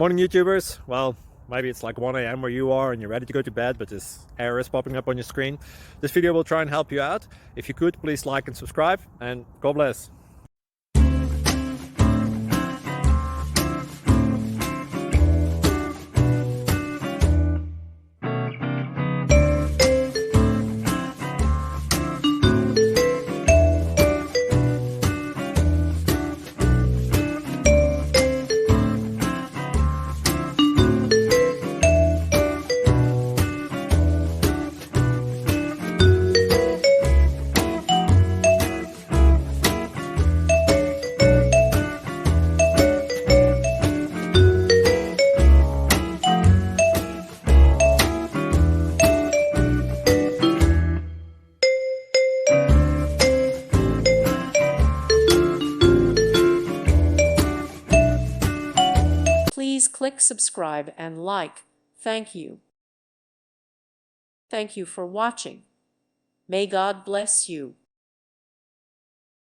Morning YouTubers. Well, maybe it's like 1 a.m. where you are and you're ready to go to bed, but this error is popping up on your screen. This video will try and help you out. If you could, please like and subscribe, and God bless. Please click subscribe and like. Thank you. Thank you for watching. May God bless you.